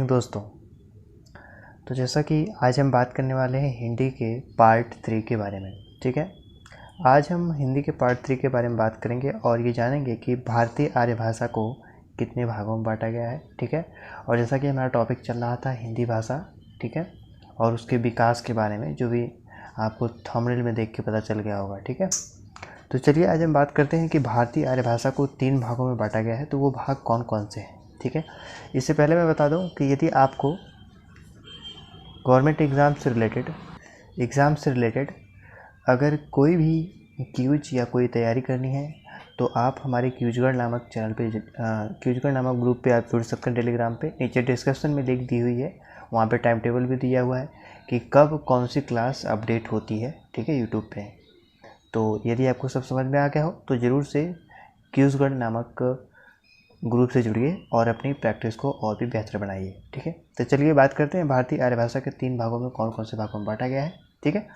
Morning दोस्तों। तो जैसा कि आज हम बात करने वाले हैं हिंदी के पार्ट 3 के बारे में। ठीक है, आज हम हिंदी के पार्ट 3 के बारे में बात करेंगे और ये जानेंगे कि भारतीय आर्य भाषा को कितने भागों में बांटा गया है। ठीक है, और जैसा कि हमारा टॉपिक चल रहा था हिंदी भाषा, ठीक है, और उसके विकास के बारे में, जो भी आपको थंबनेल में देख के पता चल गया होगा। ठीक है, तो चलिए आज हम बात करते हैं कि भारतीय आर्य भाषा को 3 भागों में बांटा गया है। तो वो भाग कौन कौन से हैं। ठीक है, इससे पहले मैं बता दूं कि यदि आपको गवर्नमेंट एग्ज़ाम से रिलेटेड अगर कोई भी क्यूज या कोई तैयारी करनी है तो आप हमारे क्यूजगढ़ नामक चैनल पे, क्यूजगढ़ नामक ग्रुप पे आप जुड़ सकते हैं। टेलीग्राम पे नीचे डिस्क्रिप्शन में लिंक दी हुई है, वहाँ पे टाइम टेबल भी दिया हुआ है कि कब कौन सी क्लास अपडेट होती है। ठीक है, यूट्यूब पे। तो यदि आपको सब समझ में आ गया हो तो ज़रूर से क्यूजगढ़ नामक ग्रुप से जुड़िए और अपनी प्रैक्टिस को और भी बेहतर बनाइए। ठीक है, तो चलिए बात करते हैं भारतीय आर्य भाषा के 3 भागों में कौन कौन से भागों में बांटा गया है। ठीक है,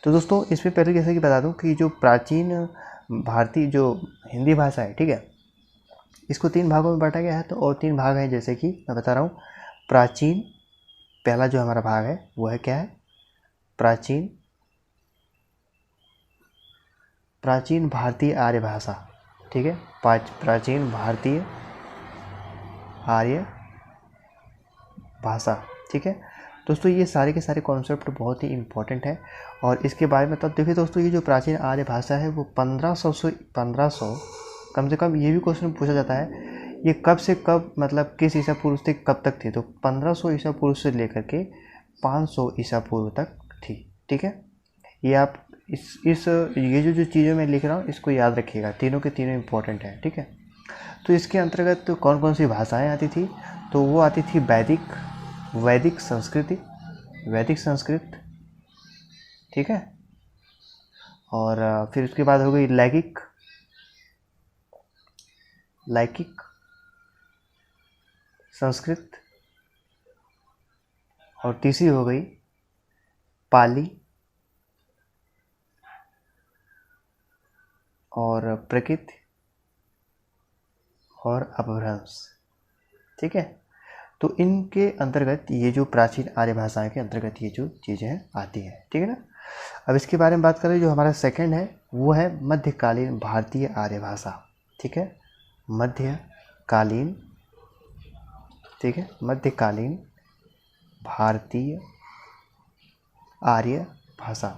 तो दोस्तों इसमें पहले जैसे कि बता दूं कि जो प्राचीन भारतीय जो हिंदी भाषा है, ठीक है, इसको 3 भागों में बांटा गया है। तो और 3 भाग हैं, जैसे कि मैं बता रहा हूँ। प्राचीन, पहला जो हमारा भाग है वो है क्या है, प्राचीन भारतीय आर्य भाषा। ठीक है, प्राचीन भारतीय आर्य भाषा। ठीक है दोस्तों, ये सारे के सारे कॉन्सेप्ट बहुत ही इम्पोर्टेंट है और इसके बारे में तब देखिए दोस्तों, ये जो प्राचीन आर्य भाषा है वो 1500 कम से कम, ये भी क्वेश्चन पूछा जाता है ये कब से कब, मतलब किस ईसा पूर्व से कब तक थी। तो 1500 ईसा पूर्व से लेकर के 500 ईसा पूर्व तक थी। ठीक है, ये आप ये जो चीज़ें मैं लिख रहा हूँ इसको याद रखिएगा, तीनों के तीनों इम्पोर्टेंट है। ठीक है, तो इसके अंतर्गत तो कौन कौन सी भाषाएं आती थी, तो वो आती थी वैदिक संस्कृत। ठीक है, और फिर उसके बाद हो गई लैकिक संस्कृत, और तीसरी हो गई पाली और प्रकृत और अपभ्रंश। ठीक है, तो इनके अंतर्गत ये जो प्राचीन आर्य भाषाएं के अंतर्गत ये जो चीज़ें हैं आती हैं। ठीक है ना, अब इसके बारे में बात करें, जो हमारा सेकंड है वो है मध्यकालीन भारतीय आर्य भाषा। ठीक है, मध्यकालीन, ठीक है, मध्यकालीन भारतीय आर्य भाषा।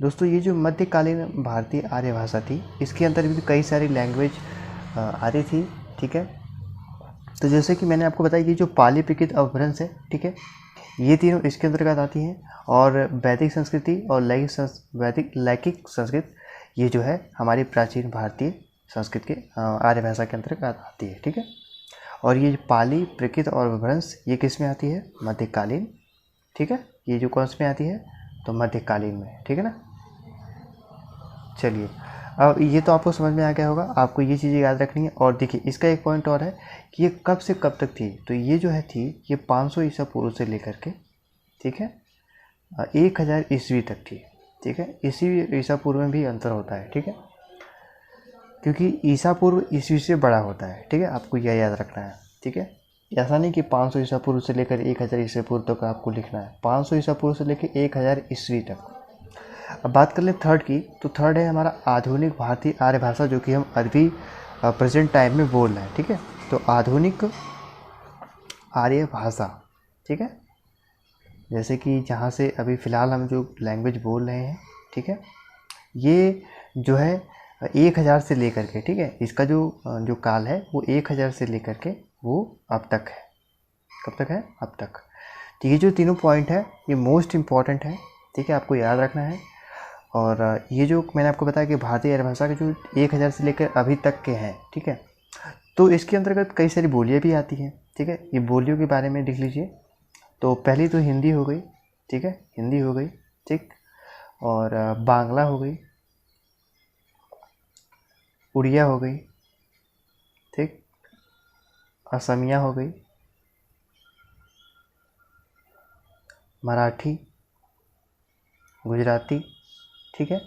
दोस्तों ये जो मध्यकालीन भारतीय आर्य भाषा थी, इसके अंतर्गत कई सारी लैंग्वेज आती थी। ठीक है, तो जैसे कि मैंने आपको बताया कि जो पाली, प्रकृत, अपभ्रंश है, ठीक है, ये तीनों इसके अंतर्गत आती हैं। और वैदिक संस्कृति और लैकिक संस्कृत, ये जो है हमारी प्राचीन भारतीय संस्कृत के आर्य भाषा के अंतर्गत आती है। ठीक है, और ये पाली, प्रकृत और अपभ्रंश ये किस में आती है, मध्यकालीन। ठीक है, ये जो कौन में आती है, तो मध्यकालीन में। ठीक है ना, चलिए अब ये तो आपको समझ में आ गया होगा, आपको ये चीज़ें याद रखनी है। और देखिए इसका एक पॉइंट और है कि ये कब से कब तक थी, तो ये जो है थी ये 500 ईसा पूर्व से लेकर के, ठीक है, 1000 ईस्वी तक थी। ठीक है, ईसा पूर्व में भी अंतर होता है। ठीक है, क्योंकि ईसा पूर्व ईस्वी से बड़ा होता है। ठीक है, आपको यह याद रखना है। ठीक है, ऐसा नहीं कि 500 ईसा पूर्व से लेकर 1000 ईसा पूर्व तक आपको लिखना है, 500 ईसा पूर्व से लेकर 1000 ईस्वी तक। अब बात कर लें थर्ड की, तो थर्ड है हमारा आधुनिक भारतीय आर्य भाषा, जो कि हम अभी प्रेजेंट टाइम में बोल रहे हैं। ठीक है, तो आधुनिक आर्य भाषा, ठीक है, जैसे कि जहाँ से अभी फ़िलहाल हम जो लैंग्वेज बोल रहे हैं, ठीक है, ये जो है 1000 से लेकर के, ठीक है, इसका जो काल है वो 1000 से लेकर के वो अब तक है। कब तक है, अब तक। तो ये जो तीनों पॉइंट है ये मोस्ट इम्पॉर्टेंट है। ठीक है, आपको याद रखना है। और ये जो मैंने आपको बताया कि भारतीय आर्य भाषा के जो 1000 से लेकर अभी तक के हैं, ठीक है, तो इसके अंतर्गत कई सारी बोलियाँ भी आती हैं। ठीक है, ये बोलियों के बारे में लिख लीजिए। तो पहली तो हिंदी हो गई, ठीक है, हिंदी हो गई, ठीक, और बांग्ला हो गई, उड़िया हो गई, ठीक, असमिया हो गई, मराठी, गुजराती, ठीक है,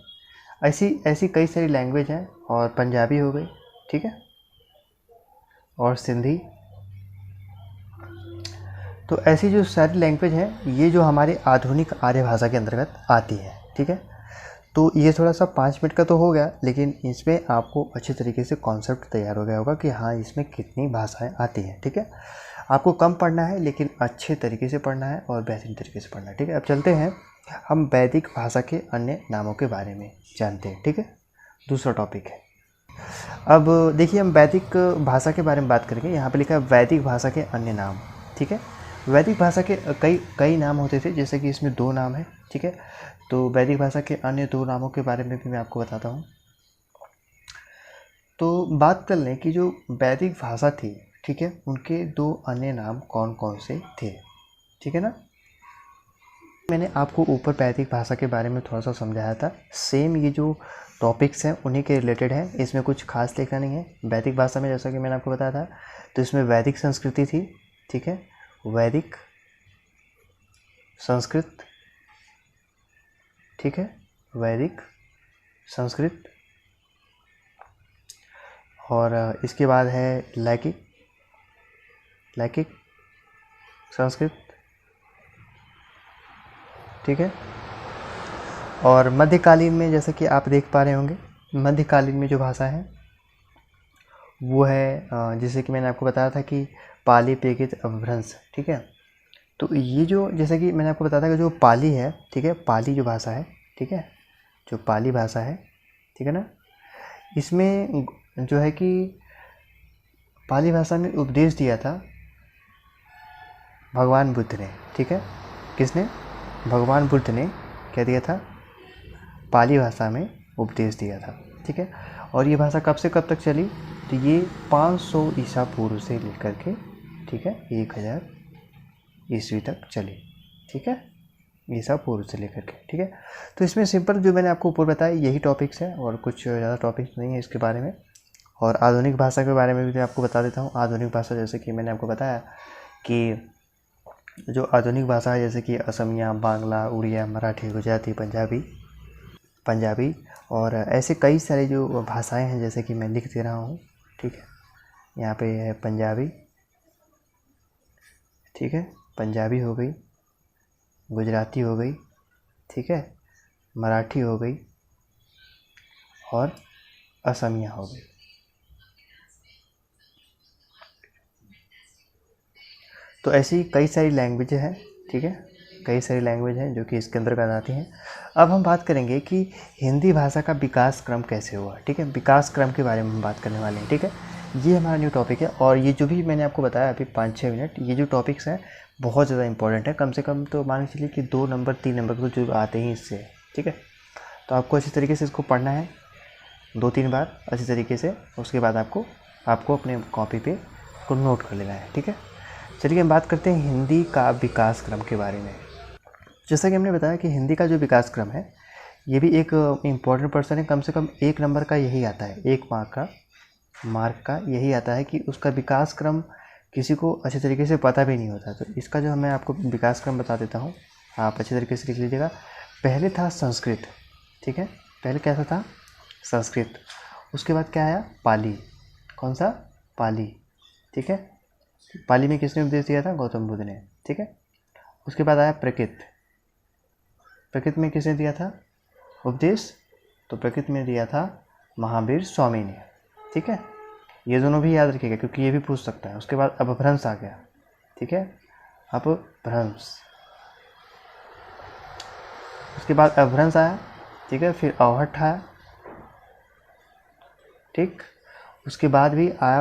ऐसी कई सारी लैंग्वेज हैं। और पंजाबी हो गई, ठीक है, और सिंधी। तो ऐसी जो सारी लैंग्वेज हैं ये जो हमारे आधुनिक आर्य भाषा के अंतर्गत आती है, ठीक है। तो ये थोड़ा सा 5 मिनट का तो हो गया, लेकिन इसमें आपको अच्छे तरीके से कॉन्सेप्ट तैयार हो गया होगा कि हाँ इसमें कितनी भाषाएं आती हैं, ठीक है। आपको कम पढ़ना है लेकिन अच्छे तरीके से पढ़ना है और बेहतरीन तरीके से पढ़ना है, ठीक है। अब चलते हैं हम वैदिक भाषा के अन्य नामों के बारे में जानते हैं, ठीक है। दूसरा टॉपिक है, अब देखिए हम वैदिक भाषा के बारे में बात करेंगे। यहाँ पे लिखा है वैदिक भाषा के अन्य नाम, ठीक है। वैदिक भाषा के कई नाम होते थे, जैसे कि इसमें 2 नाम है, ठीक है। तो वैदिक भाषा के अन्य 2 नामों के बारे में भी मैं आपको बताता हूँ। तो बात कर लें कि जो वैदिक भाषा थी, ठीक है, उनके 2 अन्य नाम कौन कौन से थे, ठीक है ना। मैंने आपको ऊपर वैदिक भाषा के बारे में थोड़ा सा समझाया था, सेम ये जो टॉपिक्स हैं उन्हीं के रिलेटेड है, इसमें कुछ खास लिखना नहीं है। वैदिक भाषा में जैसा कि मैंने आपको बताया था, तो इसमें वैदिक संस्कृति थी, ठीक है, वैदिक संस्कृत, ठीक है, वैदिक संस्कृत। और इसके बाद है लैकिक संस्कृत, ठीक है। और मध्यकालीन में जैसा कि आप देख पा रहे होंगे, मध्यकालीन में जो भाषा है वो है जैसे कि मैंने आपको बताया था कि पाली, प्राकृत, अपभ्रंश, ठीक है। तो ये जो जैसे कि मैंने आपको बताया था कि जो पाली है, ठीक है, पाली जो भाषा है, ठीक है, जो पाली भाषा है, ठीक है ना, इसमें जो है कि पाली भाषा में उपदेश दिया था भगवान बुद्ध ने, ठीक है। किसने? भगवान बुद्ध ने क्या दिया था? पाली भाषा में उपदेश दिया था, ठीक है। और ये भाषा कब से कब तक चली? तो ये 500 ईसा पूर्व से लेकर के, ठीक है, 1000 ईस्वी तक चली, ठीक है, ईसा पूर्व से लेकर के, ठीक है। तो इसमें सिंपल जो मैंने आपको ऊपर बताया यही टॉपिक्स है और कुछ ज़्यादा टॉपिक्स नहीं है इसके बारे में। और आधुनिक भाषा के बारे में भी मैं आपको बता देता हूँ। आधुनिक भाषा जैसे कि मैंने आपको बताया कि जो आधुनिक भाषा है जैसे कि असमिया, बांग्ला, उड़िया, मराठी, गुजराती, पंजाबी और ऐसे कई सारे जो भाषाएं हैं जैसे कि मैं लिख दे रहा हूँ, ठीक है। यहाँ पे है पंजाबी, ठीक है, पंजाबी हो गई, गुजराती हो गई, ठीक है, मराठी हो गई और असमिया हो गई। तो ऐसी कई सारी लैंग्वेज हैं, ठीक है, कई सारी लैंग्वेज हैं जो कि इसके अंतर्गत आती हैं। अब हम बात करेंगे कि हिंदी भाषा का विकास क्रम कैसे हुआ, ठीक है, विकास क्रम के बारे में हम बात करने वाले हैं, ठीक है। ये हमारा न्यू टॉपिक है और ये जो भी मैंने आपको बताया अभी 5-6 मिनट, ये जो टॉपिक्स हैं बहुत ज़्यादा इंपॉर्टेंट है। कम से कम तो मान के चलिए कि 2 नंबर 3 नंबर तो जो आते ही इससे, ठीक है। तो आपको अच्छी तरीके से इसको पढ़ना है 2-3 बार अच्छी तरीके से, उसके बाद आपको अपने कॉपी पे उसको नोट कर लेना है, ठीक है। चलिए हम बात करते हैं हिंदी का विकास क्रम के बारे में। जैसा कि हमने बताया कि हिंदी का जो विकास क्रम है ये भी एक इम्पॉर्टेंट पर्सन है, कम से कम 1 नंबर का यही आता है, 1 मार्क का यही आता है कि उसका विकास क्रम किसी को अच्छे तरीके से पता भी नहीं होता। तो इसका जो मैं आपको विकास क्रम बता देता हूँ, आप अच्छे तरीके से लिख लीजिएगा। पहले था संस्कृत, ठीक है, पहले कैसा था? संस्कृत। उसके बाद क्या आया? पाली। कौन सा? पाली, ठीक है। पाली में किसने उपदेश दिया था? गौतम बुद्ध ने, ठीक है। उसके बाद आया प्राकृत। प्राकृत में किसने दिया था उपदेश? तो प्राकृत में दिया था महावीर स्वामी ने, ठीक है। ये दोनों भी याद रखिएगा क्योंकि ये भी पूछ सकता है। उसके बाद अपभ्रंश आ गया, ठीक है, अपभ्रंश। उसके बाद अपभ्रंश आया, ठीक है, फिर अवहट्ठ आया, ठीक। उसके बाद भी आया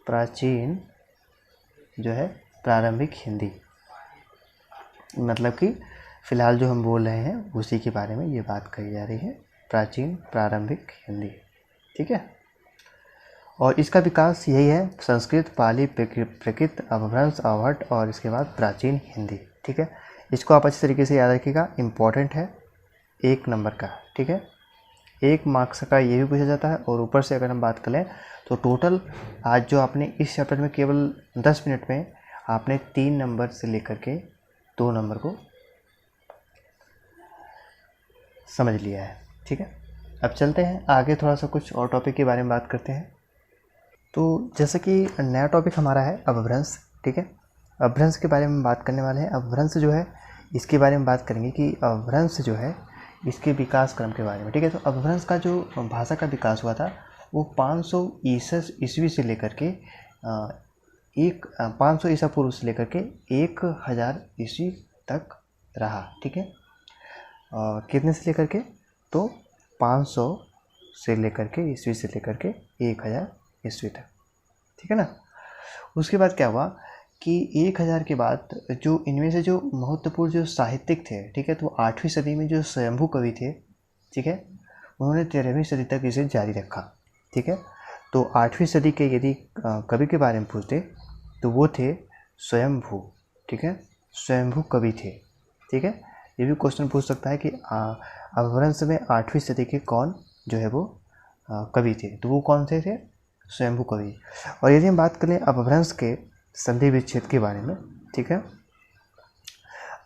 प्राचीन जो है प्रारंभिक हिंदी, मतलब कि फ़िलहाल जो हम बोल रहे हैं उसी के बारे में ये बात कही जा रही है, प्राचीन प्रारंभिक हिंदी, ठीक है। और इसका विकास यही है, संस्कृत, पाली, प्राकृत, अपभ्रंश, अवहट्ठ और इसके बाद प्राचीन हिंदी, ठीक है। इसको आप अच्छी तरीके से याद रखिएगा, इम्पॉर्टेंट है, 1 नंबर का, ठीक है। 1 मार्क्स का ये भी पूछा जाता है। और ऊपर से अगर हम बात करें तो टोटल आज जो आपने इस चैप्टर में केवल 10 मिनट में आपने 3 नंबर से लेकर के 2 नंबर को समझ लिया है, ठीक है। अब चलते हैं आगे, थोड़ा सा कुछ और टॉपिक के बारे में बात करते हैं। तो जैसे कि नया टॉपिक हमारा है अपभ्रंश, ठीक है। अपभ्रंश के बारे में बात करने वाले हैं। अपभ्रंश जो है इसके बारे में बात करेंगे कि अपभ्रंश जो है इसके विकास क्रम के बारे में, ठीक है। तो अपभ्रंश का जो भाषा का विकास हुआ था वो 500 ईस्वी से लेकर के 500 ईसा पूर्व से लेकर के 1000 ईस्वी तक रहा, ठीक है। कितने से लेकर के, तो 500 से लेकर के ईस्वी से लेकर के 1000 ईस्वी तक, ठीक है ना। उसके बाद क्या हुआ कि 1000 के बाद जो इनमें से जो महत्वपूर्ण जो साहित्यिक थे, ठीक है, तो 8वीं सदी में जो स्वयंभू कवि थे, ठीक है, उन्होंने 13वीं सदी तक इसे जारी रखा, ठीक है। तो 8वीं सदी के यदि कवि के बारे में पूछते तो वो थे स्वयंभू, ठीक है, स्वयंभू कवि थे, ठीक है। ये भी क्वेश्चन पूछ सकता है कि अपभ्रंश में 8वीं सदी के कौन जो है वो कवि थे, तो वो कौन से थे, स्वयंभू कवि। और यदि हम बात करें अपभ्रंश के संधि विच्छेद के बारे में, ठीक है,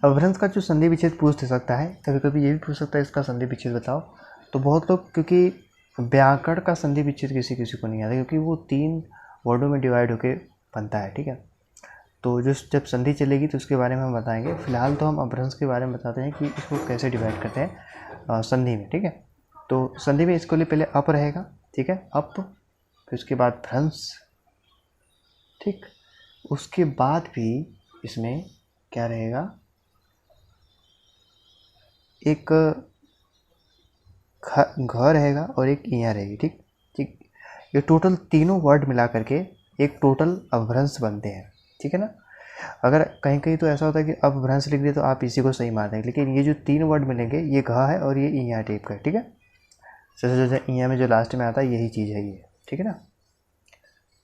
अपभ्रंश का जो संधि विच्छेद पूछ सकता है, कभी कभी ये भी पूछ सकता है इसका संधि विच्छेद बताओ। तो बहुत लोग, क्योंकि व्याकरण का संधि विच्छेद किसी किसी को नहीं आता, क्योंकि वो 3 वर्डों में डिवाइड होके बनता है, ठीक है। तो जो जब संधि चलेगी तो उसके बारे में हम बताएंगे। फिलहाल तो हम अपभ्रंश के बारे में बताते हैं कि इसको कैसे डिवाइड करते हैं संधि में, ठीक है। तो संधि में इसके लिए पहले अप रहेगा, ठीक है, अप, फिर उसके बाद भ्रंश, ठीक, उसके बाद भी इसमें क्या रहेगा, एक घ रहेगा और एक इया रहेगी, ठीक ठीक। ये टोटल तीनों वर्ड मिला करके एक टोटल अपभ्रंश बनते हैं, ठीक है ना। अगर कहीं कहीं तो ऐसा होता है कि अपभ्रंश लिख दिए तो आप इसी को सही मार देंगे, लेकिन ये जो 3 वर्ड मिलेंगे ये घ है और ये इया टाइप का है, ठीक है। जैसे इया में जो लास्ट में आता है यही चीज़ है ये, ठीक है ना।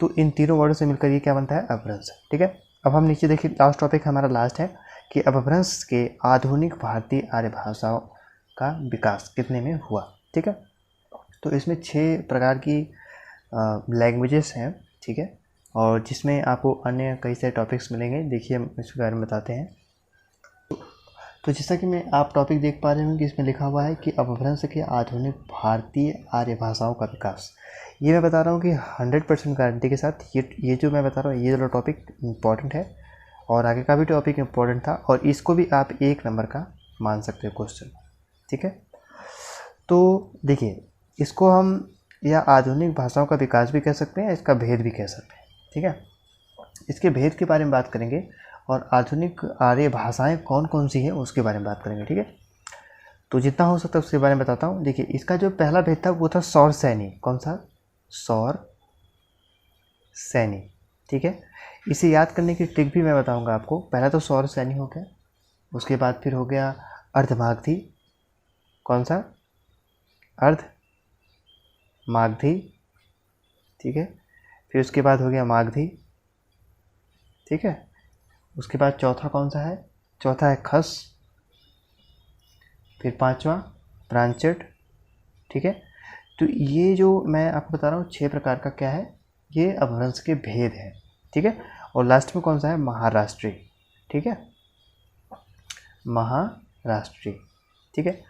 तो इन तीनों वर्ड से मिलकर ये क्या बनता है, अपभ्रंश, ठीक है। अब हम नीचे देखिए, लास्ट टॉपिक हमारा लास्ट है कि अपभ्रंश के आधुनिक भारतीय आर्य भाषाओं का विकास कितने में हुआ, ठीक है। तो इसमें 6 प्रकार की लैंग्वेजेस हैं, ठीक है, और जिसमें आपको अन्य कई सारे टॉपिक्स मिलेंगे। देखिए हम इसके बारे में बताते हैं। तो जैसा कि मैं आप टॉपिक देख पा रहे होंगे कि इसमें लिखा हुआ है कि अपभ्रंश के आधुनिक भारतीय आर्य भाषाओं का विकास। ये मैं बता रहा हूँ कि 100% गारंटी के साथ ये जो मैं बता रहा हूँ ये वाला टॉपिक इम्पॉर्टेंट है, और आगे का भी टॉपिक इम्पॉर्टेंट था, और इसको भी आप 1 नंबर का मान सकते हो क्वेश्चन, ठीक है। तो देखिए, इसको हम या आधुनिक भाषाओं का विकास भी कह सकते हैं, इसका भेद भी कह सकते हैं, ठीक है। इसके भेद के बारे में बात करेंगे और आधुनिक आर्य भाषाएं कौन कौन सी हैं उसके बारे में बात करेंगे, ठीक है। तो जितना हो सकता है उसके बारे में बताता हूँ। देखिए, इसका जो पहला भेद था वो था सौर सैनी। कौन सा, सौर सैनी, ठीक है। इसे याद करने की ट्रिक भी मैं बताऊंगा आपको। पहला तो सौर सैनी हो गया, उसके बाद फिर हो गया अर्धमागधी। कौन सा, अर्ध मागधी, ठीक है। फिर उसके बाद हो गया मागधी, ठीक है। उसके बाद चौथा कौन सा है, चौथा है खस, फिर 5वां प्रांचट, ठीक है। तो ये जो मैं आपको बता रहा हूँ 6 प्रकार का क्या है, ये अपभ्रंश के भेद है, ठीक है। और लास्ट में कौन सा है, महाराष्ट्री, ठीक है, महाराष्ट्री, ठीक है।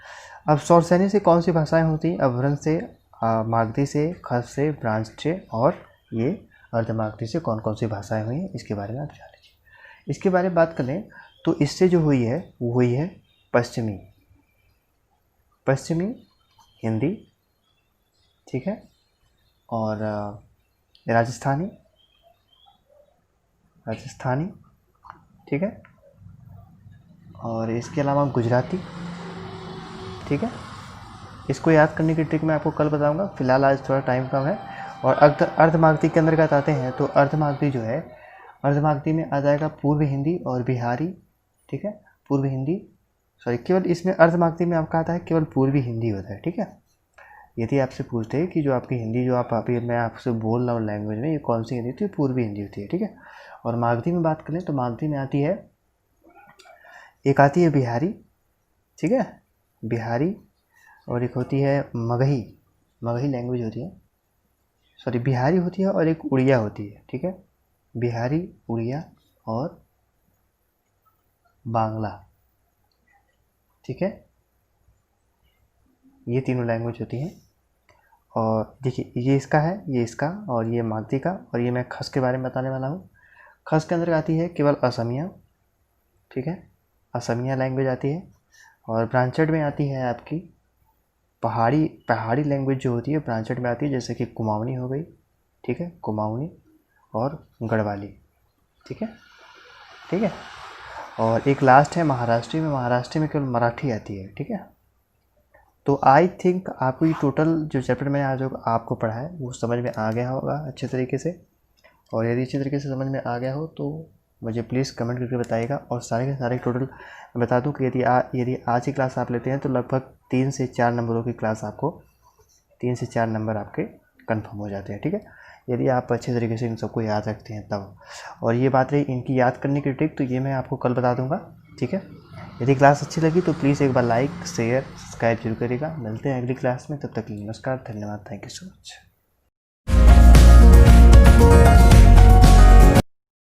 अब सौर सैनी से कौन सी भाषाएं होती हैं, अपभ्रंश से, मागधी से, खस से, ब्रांच से, और ये अर्धमागधी से कौन कौन सी भाषाएं हुई हैं इसके बारे में आप जान लीजिए। इसके बारे में बात करें तो इससे जो हुई है वो हुई है पश्चिमी हिंदी, ठीक है, और राजस्थानी, ठीक है, और इसके अलावा गुजराती, ठीक है। इसको याद करने की ट्रिक मैं आपको कल बताऊंगा, फिलहाल आज थोड़ा टाइम कम है। और अर्धमागधी के अंतर्गत आते हैं तो अर्धमागधी जो है, अर्धमागधी में आ जाएगा पूर्व हिंदी और बिहारी, ठीक है, पूर्व हिंदी, सॉरी, केवल इसमें अर्धमागधी में आपका आता है केवल पूर्वी हिंदी होता है, ठीक है। यदि आपसे पूछते हैं कि जो आपकी हिंदी जो आप अभी मैं आपसे बोल रहा हूँ लैंग्वेज में, ये कौन सी हिंदी होती है, पूर्वी हिंदी होती है, ठीक है। और मागधी में बात करें तो मागधी में आती है, एक आती है बिहारी, ठीक है, बिहारी, और एक होती है मगही लैंग्वेज होती है, सॉरी बिहारी होती है, और एक उड़िया होती है, ठीक है, बिहारी, उड़िया और बांग्ला, ठीक है, ये तीनों लैंग्वेज होती हैं। और देखिए, ये इसका है, ये इसका, और ये मागधी का, और ये मैं खस के बारे में बताने वाला हूँ। खस के अंदर आती है केवल असमिया, ठीक है, असमिया लैंग्वेज आती है। और ब्रांचेड में आती है आपकी पहाड़ी लैंग्वेज जो होती है ब्रांचेड में आती है, जैसे कि कुमाऊनी हो गई, ठीक है, कुमाऊनी और गढ़वाली, ठीक है, ठीक है। और एक लास्ट है महाराष्ट्री में, महाराष्ट्री में केवल मराठी आती है, ठीक है। तो आई थिंक आपको ये टोटल जो चैप्टर मैंने आज आपको पढ़ा है वो समझ में आ गया होगा अच्छे तरीके से। और यदि अच्छे तरीके से समझ में आ गया हो तो मुझे प्लीज़ कमेंट करके बताइएगा। और सारे के सारे टोटल बता दूं कि यदि आज की क्लास आप लेते हैं तो लगभग 3 से 4 नंबरों की क्लास आपको 3 से 4 नंबर आपके कंफर्म हो जाते हैं, ठीक है, यदि आप अच्छे तरीके से इन सबको याद रखते हैं तब। और ये बात रही इनकी याद करने की ट्रिक, तो ये मैं आपको कल बता दूंगा, ठीक है। यदि क्लास अच्छी लगी तो प्लीज़ एक बार लाइक शेयर सब्सक्राइब जरूर करिएगा। मिलते हैं अगली क्लास में, तब तक के लिए नमस्कार, धन्यवाद, थैंक यू सो मच।